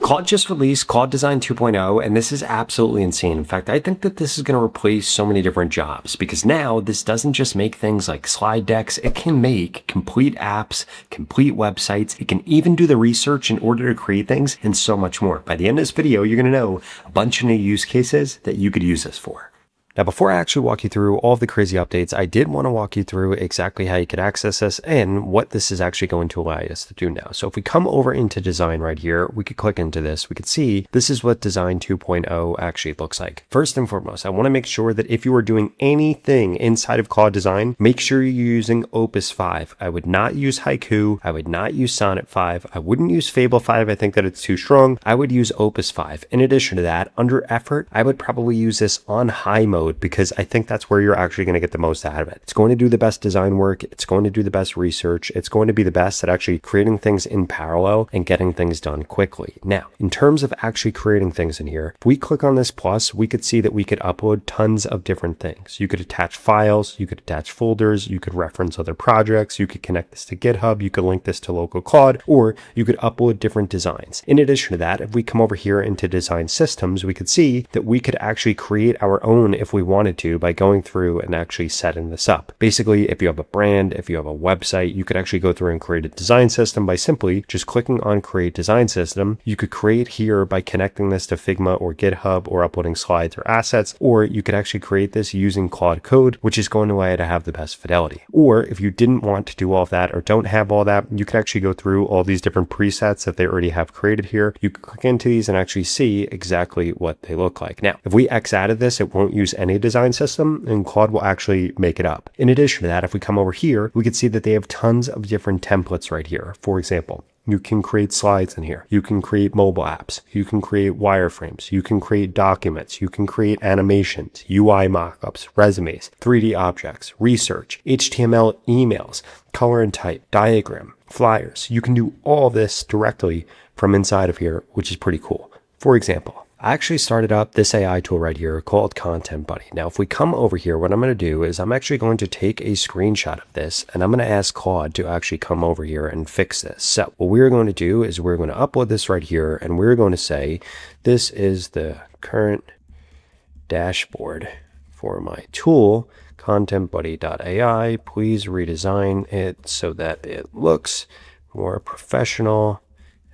Claude just released Claude Design 2.0, and this is absolutely insane. In fact, I think that this is going to replace so many different jobs because now this doesn't just make things like slide decks, it can make complete apps, complete websites. It can even do the research in order to create things and so much more. By the end of this video, you're going to know a bunch of new use cases that you could use this for. Now, before I actually walk you through all of the crazy updates, I did want to walk you through exactly how you could access this and what this is actually going to allow us to do now. So if we come over into Design right here, we could click into this. We could see this is what Design 2.0 actually looks like. First and foremost, I want to make sure that if you are doing anything inside of Claude Design, make sure you're using Opus 5. I would not use Haiku. I would not use Sonnet 5. I wouldn't use Fable 5. I think that it's too strong. I would use Opus 5. In addition to that, under effort, I would probably use this on high mode, because I think that's where you're actually going to get the most out of it. It's going to do the best design work. It's going to do the best research. It's going to be the best at actually creating things in parallel and getting things done quickly. Now, in terms of actually creating things in here, if we click on this plus, we could see that we could upload tons of different things. You could attach files, you could attach folders, you could reference other projects, you could connect this to GitHub, you could link this to local Claude, or you could upload different designs. In addition to that, if we come over here into design systems, we could see that we could actually create our own if we wanted to by going through and actually setting this up. Basically, if you have a brand, if you have a website, you could actually go through and create a design system by simply just clicking on create design system. You could create here by connecting this to Figma or GitHub or uploading slides or assets, or you could actually create this using Claude Code, which is going to allow you to have the best fidelity. Or if you didn't want to do all of that or don't have all that, you could actually go through all these different presets that they already have created here. You could click into these and actually see exactly what they look like. Now, if we X out of this, it won't use any design system, and Claude will actually make it up. In addition to that, if we come over here, we can see that they have tons of different templates right here. For example, you can create slides in here. You can create mobile apps. You can create wireframes. You can create documents. You can create animations, UI mockups, resumes, 3D objects, research, HTML emails, color and type, diagram, flyers. You can do all this directly from inside of here, which is pretty cool. For example, I actually started up this AI tool right here called Content Buddy. Now, if we come over here, what I'm going to do is I'm actually going to take a screenshot of this and I'm going to ask Claude to actually come over here and fix this. So what we're going to do is we're going to upload this right here and we're going to say, this is the current dashboard for my tool, contentbuddy.ai. Please redesign it so that it looks more professional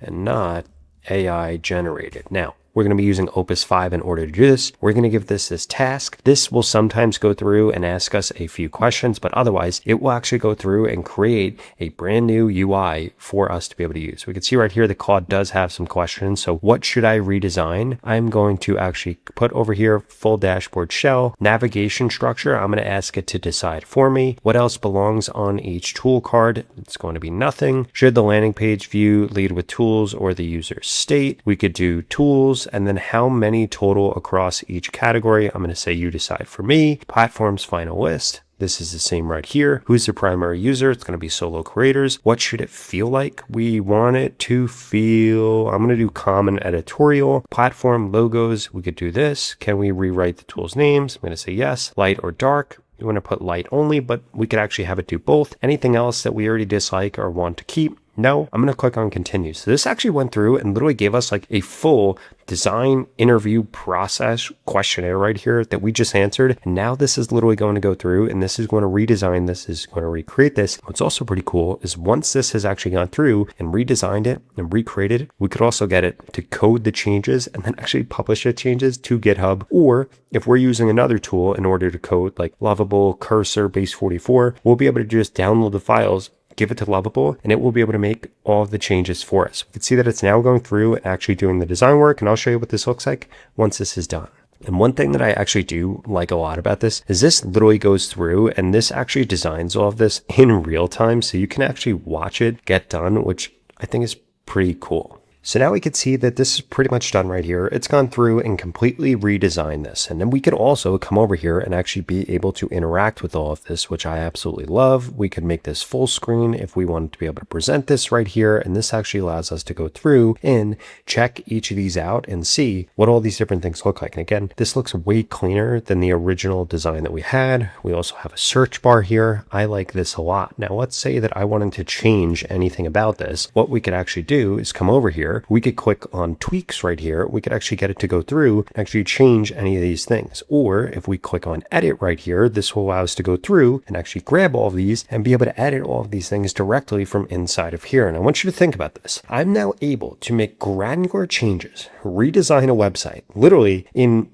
and not AI generated. Now, we're going to be using Opus 5 in order to do this. We're going to give this task. This will sometimes go through and ask us a few questions, but otherwise it will actually go through and create a brand new UI for us to be able to use. We can see right here that Claude does have some questions. So what should I redesign? I'm going to actually put over here full dashboard shell, navigation structure. I'm going to ask it to decide for me. What else belongs on each tool card? It's going to be nothing. Should the landing page view lead with tools or the user state? We could do tools, and then how many total across each category. I'm going to say you decide for me. Platforms final list. This is the same right here. Who's the primary user? It's going to be solo creators. What should it feel like? We want it to feel, I'm going to do common editorial. Platform logos. We could do this. Can we rewrite the tools names? I'm going to say yes. Light or dark. You want to put light only, but we could actually have it do both. Anything else that we already dislike or want to keep? No. I'm going to click on continue. So this actually went through and literally gave us like a full design interview process questionnaire right here that we just answered. And now this is literally going to go through and this is going to redesign. This is going to recreate this. What's also pretty cool is once this has actually gone through and redesigned it and recreated it, we could also get it to code the changes and then actually publish the changes to GitHub. Or if we're using another tool in order to code like Lovable, Cursor, Base 44, we'll be able to just download the files, give it to Lovable, and it will be able to make all of the changes for us. We can see that it's now going through and actually doing the design work, and I'll show you what this looks like once this is done. And one thing that I actually do like a lot about this is this literally goes through and this actually designs all of this in real time, so you can actually watch it get done, which I think is pretty cool. So now we can see that this is pretty much done right here. It's gone through and completely redesigned this. And then we could also come over here and actually be able to interact with all of this, which I absolutely love. We could make this full screen if we wanted to be able to present this right here. And this actually allows us to go through and check each of these out and see what all these different things look like. And again, this looks way cleaner than the original design that we had. We also have a search bar here. I like this a lot. Now let's say that I wanted to change anything about this. What we could actually do is come over here here, we could click on tweaks right here. We could actually get it to go through and actually change any of these things. Or if we click on edit right here, this will allow us to go through and actually grab all of these and be able to edit all of these things directly from inside of here. And I want you to think about this. I'm now able to make granular changes, redesign a website. Literally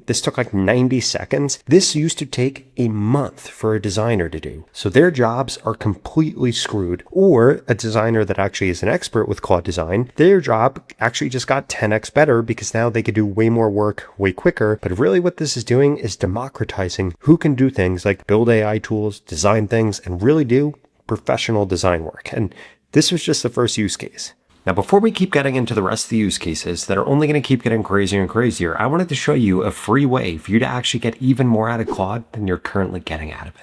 this took like 90 seconds. This used to take a month for a designer to do. So their jobs are completely screwed. Or a designer that actually is an expert with Claude Design, their job actually just got 10x better because now they could do way more work way quicker. But really what this is doing is democratizing who can do things like build AI tools, design things, and really do professional design work. And this was just the first use case. Now, before we keep getting into the rest of the use cases that are only going to keep getting crazier and crazier, I wanted to show you a free way for you to actually get even more out of Claude than you're currently getting out of it.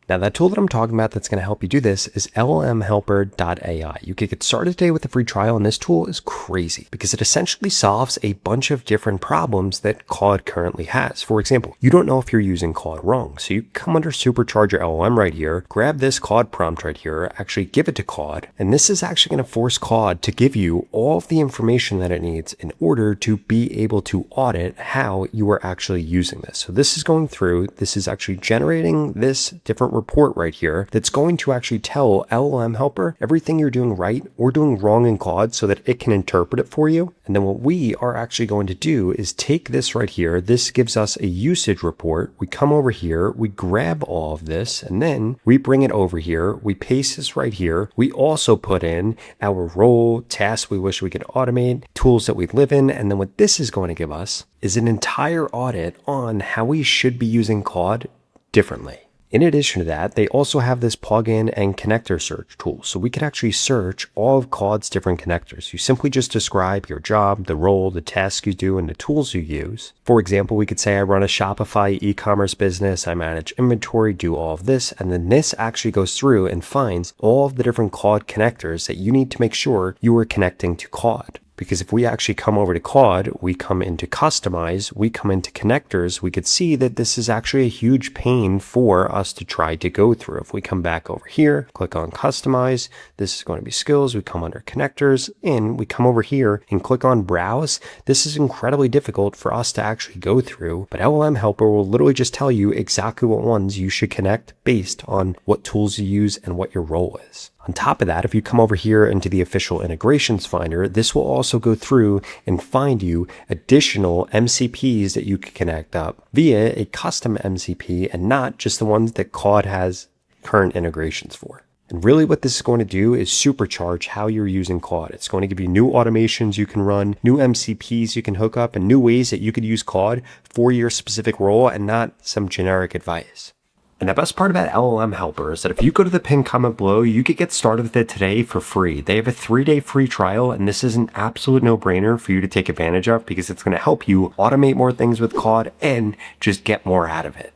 Now, that tool that I'm talking about that's going to help you do this is llmhelper.ai. You can get started today with a free trial, and this tool is crazy because it essentially solves a bunch of different problems that Claude currently has. For example, you don't know if you're using Claude wrong. So you come under Supercharge your LLM right here, grab this Claude prompt right here, actually give it to Claude, and this is actually going to force Claude to give you all of the information that it needs in order to be able to audit how you are actually using this. So this is going through, this is actually generating this different report right here that's going to actually tell LLM Helper everything you're doing right or doing wrong in Claude so that it can interpret it for you. And then what we are actually going to do is take this right here. This gives us a usage report. We come over here, we grab all of this, and then we bring it over here. We paste this right here. We also put in our role, tasks we wish we could automate, tools that we live in. And then what this is going to give us is an entire audit on how we should be using Claude differently. In addition to that, they also have this plugin and connector search tool. So we can actually search all of Claude's different connectors. You simply just describe your job, the role, the tasks you do, and the tools you use. For example, we could say I run a Shopify e-commerce business, I manage inventory, do all of this, and then this actually goes through and finds all of the different Claude connectors that you need to make sure you are connecting to Claude. Because if we actually come over to Claude, we come into customize, we come into connectors, we could see that this is actually a huge pain for us to try to go through. If we come back over here, click on customize, this is going to be skills, we come under connectors, and we come over here and click on browse. This is incredibly difficult for us to actually go through, but LLM Helper will literally just tell you exactly what ones you should connect based on what tools you use and what your role is. On top of that, if you come over here into the official integrations finder, this will also go through and find you additional MCPs that you can connect up via a custom MCP and not just the ones that Claude has current integrations for. And really what this is going to do is supercharge how you're using Claude. It's going to give you new automations you can run, new MCPs you can hook up, and new ways that you could use Claude for your specific role and not some generic advice. And the best part about LLM Helper is that if you go to the pinned comment below, you could get started with it today for free. They have a 3-day free trial, and this is an absolute no-brainer for you to take advantage of because it's going to help you automate more things with Claude and just get more out of it.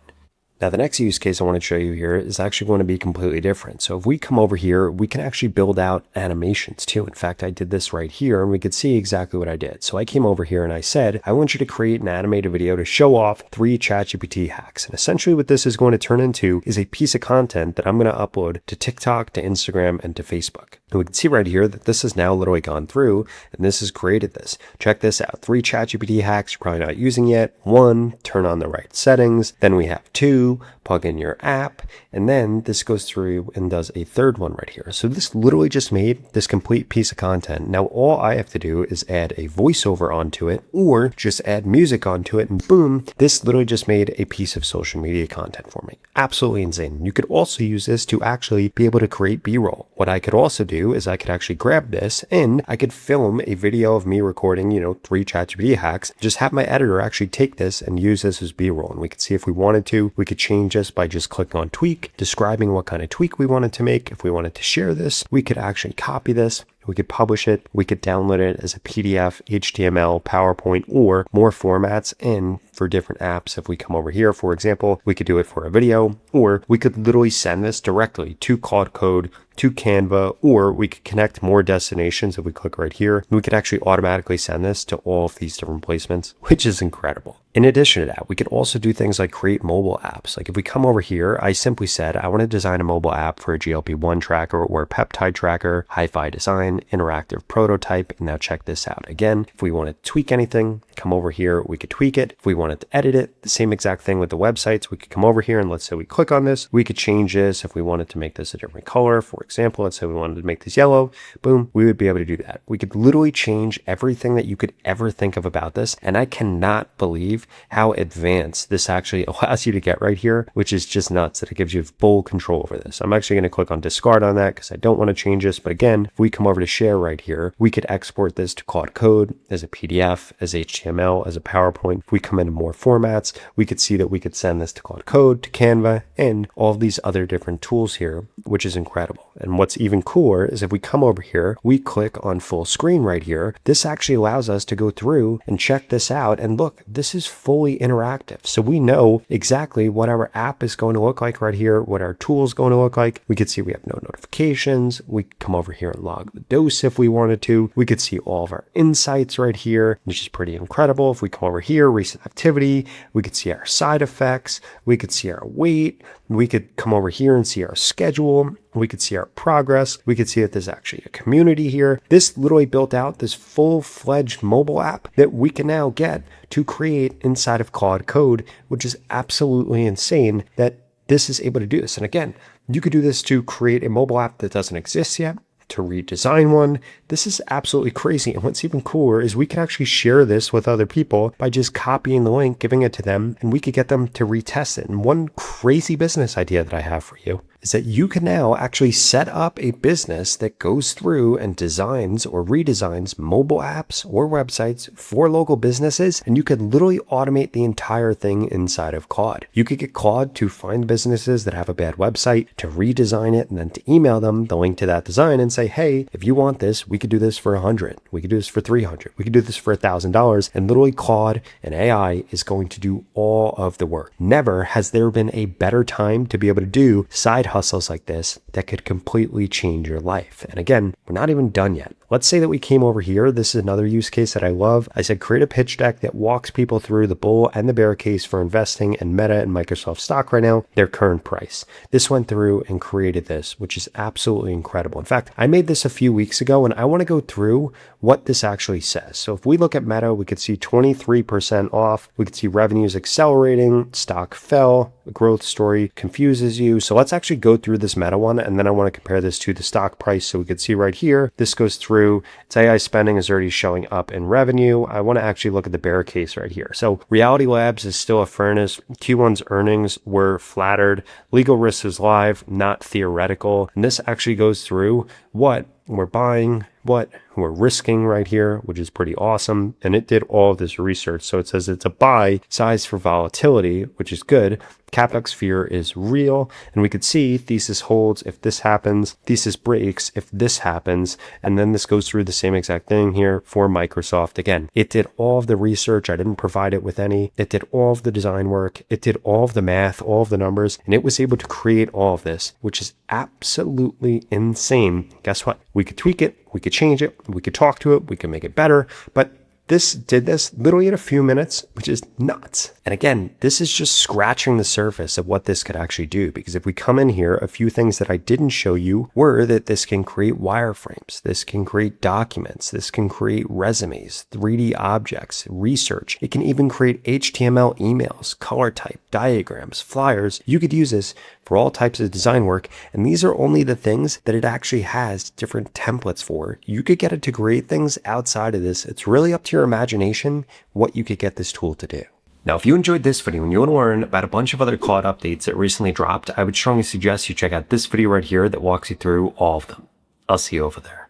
Now, the next use case I want to show you here is actually going to be completely different. So if we come over here, we can actually build out animations too. In fact, I did this right here and we could see exactly what I did. So I came over here and I said, I want you to create an animated video to show off 3 ChatGPT hacks. And essentially what this is going to turn into is a piece of content that I'm going to upload to TikTok, to Instagram, and to Facebook. And we can see right here that this has now literally gone through and this has created this. Check this out. 3 ChatGPT hacks you're probably not using yet. 1, turn on the right settings. Then we have 2, plug in your app, and then this goes through and does a 3rd one right here. So this literally just made this complete piece of content. Now all I have to do is add a voiceover onto it or just add music onto it, and boom, this literally just made a piece of social media content for me. Absolutely insane. You could also use this to actually be able to create B-roll. What I could also do is I could actually grab this and I could film a video of me recording, 3 ChatGPT hacks, just have my editor actually take this and use this as B-roll. And we could see if we wanted to, we could change this by just clicking on tweak, describing what kind of tweak we wanted to make. If we wanted to share this, we could actually copy this. We could publish it. We could download it as a PDF, HTML, PowerPoint, or more formats and for different apps. If we come over here, for example, we could do it for a video, or we could literally send this directly to Claude Code, to Canva, or we could connect more destinations. If we click right here, we could actually automatically send this to all of these different placements, which is incredible. In addition to that, we could also do things like create mobile apps. Like if we come over here, I simply said, I want to design a mobile app for a GLP-1 tracker or a peptide tracker, hi-fi design, interactive prototype. And now check this out. Again, if we want to tweak anything, come over here, we could tweak it. If we wanted to edit it, the same exact thing with the websites, we could come over here and let's say we click on this, we could change this. If we wanted to make this a different color, for example, let's say we wanted to make this yellow, boom, we would be able to do that. We could literally change everything that you could ever think of about this. And I cannot believe how advanced this actually allows you to get right here, which is just nuts that it gives you full control over this. I'm actually going to click on discard on that because I don't want to change this. But again, if we come over to share right here, we could export this to Claude Code as a PDF, as HTML, as a PowerPoint. If we come into more formats, we could see that we could send this to Claude Code, to Canva, and all of these other different tools here, which is incredible. And what's even cooler is if we come over here, we click on full screen right here, this actually allows us to go through and check this out. And look, this is fully interactive. So we know exactly what our app is going to look like right here, what our tool is going to look like. We could see we have no notifications. We come over here and log the dose if we wanted to. We could see all of our insights right here, which is pretty incredible. If we come over here, recent activity, we could see our side effects. We could see our weight. We could come over here and see our schedule. We could see our progress. We could see that there's actually a community here. This literally built out this full-fledged mobile app that we can now get to create inside of Claude Code, which is absolutely insane that this is able to do this. And again, you could do this to create a mobile app that doesn't exist yet, to redesign one. This is absolutely crazy. And what's even cooler is we can actually share this with other people by just copying the link, giving it to them, and we could get them to retest it. And one crazy business idea that I have for you is that you can now actually set up a business that goes through and designs or redesigns mobile apps or websites for local businesses, and you could literally automate the entire thing inside of Claude. You could get Claude to find businesses that have a bad website, to redesign it, and then to email them the link to that design and say, hey, if you want this, we could do this for 100. We could do this for 300. We could do this for $1,000. And literally Claude and AI is going to do all of the work. Never has there been a better time to be able to do side hustles like this that could completely change your life. And again, we're not even done yet. Let's say that we came over here. This is another use case that I love. I said, create a pitch deck that walks people through the bull and the bear case for investing in Meta and Microsoft stock right now, their current price. This went through and created this, which is absolutely incredible. In fact, I made this a few weeks ago and I want to go through what this actually says. So if we look at Meta, we could see 23% off. We could see revenues accelerating, stock fell, the growth story confuses you. So let's actually go through this Meta one. And then I want to compare this to the stock price. So we could see right here, this goes through. Its AI spending is already showing up in revenue. I want to actually look at the bear case right here. So Reality Labs is still a furnace. Q1's earnings were flattered. Legal risk is live, not theoretical. And this actually goes through what we're buying, what we're risking right here, which is pretty awesome. And it did all of this research. So it says it's a buy size for volatility, which is good. CapEx fear is real. And we could see thesis holds if this happens, thesis breaks if this happens. And then this goes through the same exact thing here for Microsoft. Again, it did all of the research. I didn't provide it with any. It did all of the design work. It did all of the math, all of the numbers, and it was able to create all of this, which is absolutely insane. Guess what? We could tweak it. We could change it. We could talk to it. We could make it better. But this did this literally in a few minutes, which is nuts. And again, this is just scratching the surface of what this could actually do. Because if we come in here, a few things that I didn't show you were that this can create wireframes. This can create documents. This can create resumes, 3D objects, research. It can even create HTML emails, color type, diagrams, flyers. You could use this for all types of design work. And these are only the things that it actually has different templates for. You could get it to create things outside of this. It's really up to your imagination what you could get this tool to do. Now, if you enjoyed this video and you want to learn about a bunch of other Claude updates that recently dropped, I would strongly suggest you check out this video right here that walks you through all of them. I'll see you over there.